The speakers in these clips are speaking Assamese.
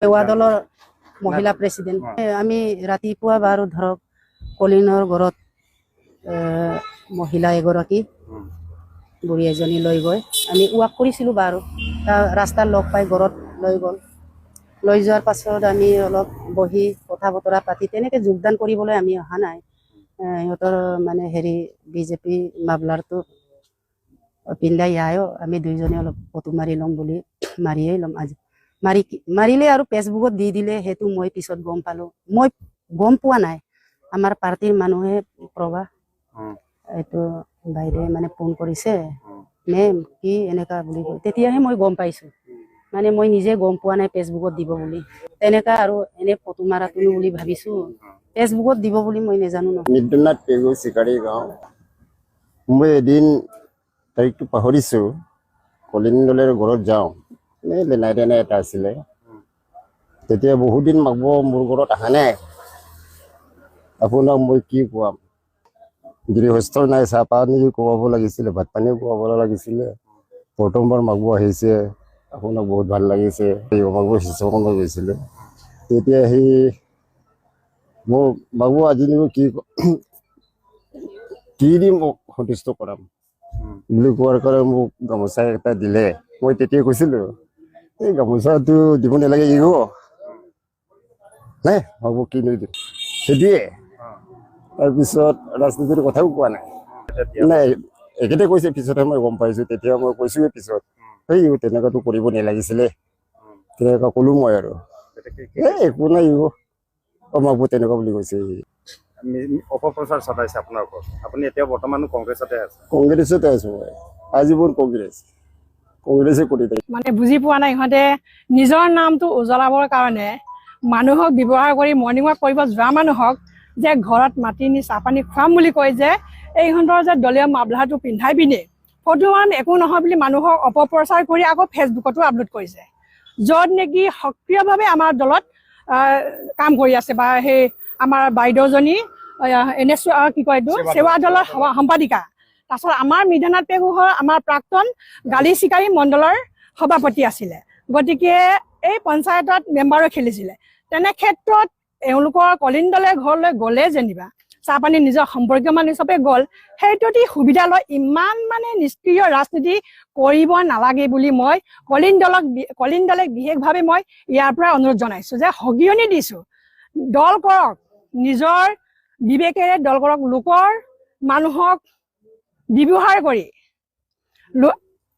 সেৱা দলৰ মহিলা প্ৰেচিডেণ্ট। আমি ৰাতিপুৱা বাৰু ধৰক কলিনৰ ঘৰত মহিলা এগৰাকী বুঢ়ী এজনী লৈ গৈ আমি ৱাক কৰিছিলোঁ বাৰু। ৰাস্তাত লগ পাই ঘৰত লৈ গ'ল। লৈ যোৱাৰ পাছত আমি অলপ বহি কথা বতৰা পাতি তেনেকৈ যোগদান কৰিবলৈ আমি অহা নাই। সিহঁতৰ মানে হেৰি বিজেপি মাফলাৰটো পিন্ধাই আয়ো আমি দুইজনে অলপ ফটো মাৰি ল'ম বুলি মাৰিয়েই ল'ম আজি। মাৰিলে আৰু ফেচবুকত দি দিলে, সেইটো মই পিছত গম পালোঁ। মই গম পোৱা নাই, আমাৰ পাৰ্টিৰ মানুহে প্ৰভা এইটো বাইদেৱে মানে ফোন কৰিছে, মেম কি এনেকুৱা বুলি কয়। তেতিয়াহে মই গম পাইছোঁ, মানে মই নিজে গম পোৱা নাই ফেচবুকত দিব বুলি। তেনেকুৱা আৰু এনে ফটো মাৰাটোনো বুলি ভাবিছোঁ, ফেচবুকত দিব বুলি মই নাজানো ন। নিদ্যনাথ পেগু চিকাৰী গাঁও। মই এদিন তাৰিখটো পাহৰিছোঁ, কলিন দলেৰ ঘৰত যাওঁ, এই লেনাই টেনাই এটা আছিলে। তেতিয়া বহুত দিন মাগব মোৰ ঘৰত অহা নাই। আপোনাক মই কি কোৱাম, গৃহস্থ নাই, চাহ পানী খুৱাব লাগিছিলে, ভাত পানীও খুৱাব লাগিছিলে। প্ৰথমবাৰ মাগব আহিছে, আপোনাক বহুত ভাল লাগিছে, মাগব শিৱসাগৰ গৈছিলে। তেতিয়া সি মোক বাবু আজি কি দি মোক সন্তুষ্ট কৰাম বুলি কোৱাৰ কাৰণে মোক গামোচা এটা দিলে। মই তেতিয়া কৈছিলোঁ, এই গামোচাটো দিব নালাগে, ইও নাই হ'ব কি নিদিম সেইটোৱে। তাৰপিছত ৰাজনীতিৰ কথাও কোৱা নাই, নাই একেতে কৈছে। পিছতহে মই গম পাইছোঁ, তেতিয়া মই কৈছোঁৱে পিছত, সেই তেনেকুৱাটো কৰিব নালাগিছিলে, তেনেকুৱা ক'লোঁ মই। আৰু এই একো নাই, মাকবোৰ তেনেকুৱা বুলি কৈছে। অপপ্ৰচাৰ চলাইছে আপোনাৰ ওপৰত। আপুনি এতিয়া বৰ্তমান কংগ্ৰেছতে আছে? কংগ্ৰেছতে আছো মই আজীৱন, কংগ্ৰেছে কৰি থাকে। মানে বুজি পোৱা নাই, ইহঁতে নিজৰ নামটো উজ্বলাবৰ কাৰণে মানুহক ব্যৱহাৰ কৰি মৰ্ণিং ৱাক কৰিব যোৱা মানুহক যে ঘৰত মাতি নি চাহপানী খুৱাম বুলি কয়, যে এইহঁতৰ যে দলীয় মাফলাৰটো পিন্ধাই পিনে ফটোমান একো নহয় বুলি মানুহক অপপ্ৰচাৰ কৰি আকৌ ফেচবুকতো আপলোড কৰিছে, য'ত নেকি সক্ৰিয়ভাৱে আমাৰ দলত কাম কৰি আছে। বা সেই আমাৰ বাইদেউজনী কি কয় এইটো সেৱা দলৰ সম্পাদিকা। তাৰপিছত আমাৰ নিদ্যনাথ পেগু আমাৰ প্ৰাক্তন গালি চিকাৰী মণ্ডলৰ সভাপতি আছিলে, গতিকে এই পঞ্চায়তত মেম্বাৰো খেলিছিলে। তেনে ক্ষেত্ৰত এওঁলোকৰ কলিন দলে ঘৰলৈ গ'লে যেনিবা চাহপানী নিজৰ সম্পৰ্কীয় মানুহ হিচাপে গ'ল, সেইটোতে সুবিধা লয় ইমান মানে নিষ্ক্ৰিয় ৰাজনীতি কৰিব নালাগে বুলি মই কলিন দলে বিশেষভাৱে মই ইয়াৰ পৰা অনুৰোধ জনাইছোঁ, যে সগিয়নি দিছোঁ, দল কৰক, নিজৰ বিবেকেৰে দল কৰক। লোকৰ মানুহক ব্যৱহাৰ কৰি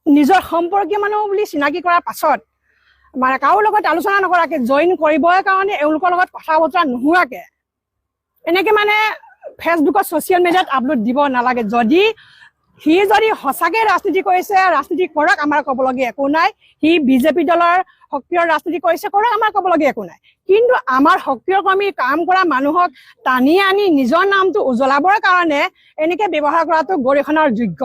নিজৰ সম্পৰ্কীয় মানুহ বুলি চিনাকি কৰাৰ পাছত মানে কাৰো লগত আলোচনা নকৰাকে জইন কৰিবৰ কাৰণে এওঁলোকৰ লগত কথা বতৰা নোহোৱাকে এনেকে মানে ফেচবুকত ছ'চিয়েল মিডিয়াত আপলোড দিব নালাগে। সি যদি সঁচাকে ৰাজনীতি কৰিছে, ৰাজনীতি কৰক, আমাৰ ক'বলগীয়া একো নাই। সি বিজেপি দলৰ সক্ৰিয় ৰাজনীতি কৰিছে, কৰক, আমাৰ ক'বলগীয়া একো নাই। কিন্তু আমাৰ সক্ৰিয় কৰ্মী কাম কৰা মানুহক টানি আনি নিজৰ নামটো উজ্বলাবৰ কাৰণে এনেকে ব্যৱহাৰ কৰাটো গৰিহণাৰ যোগ্য।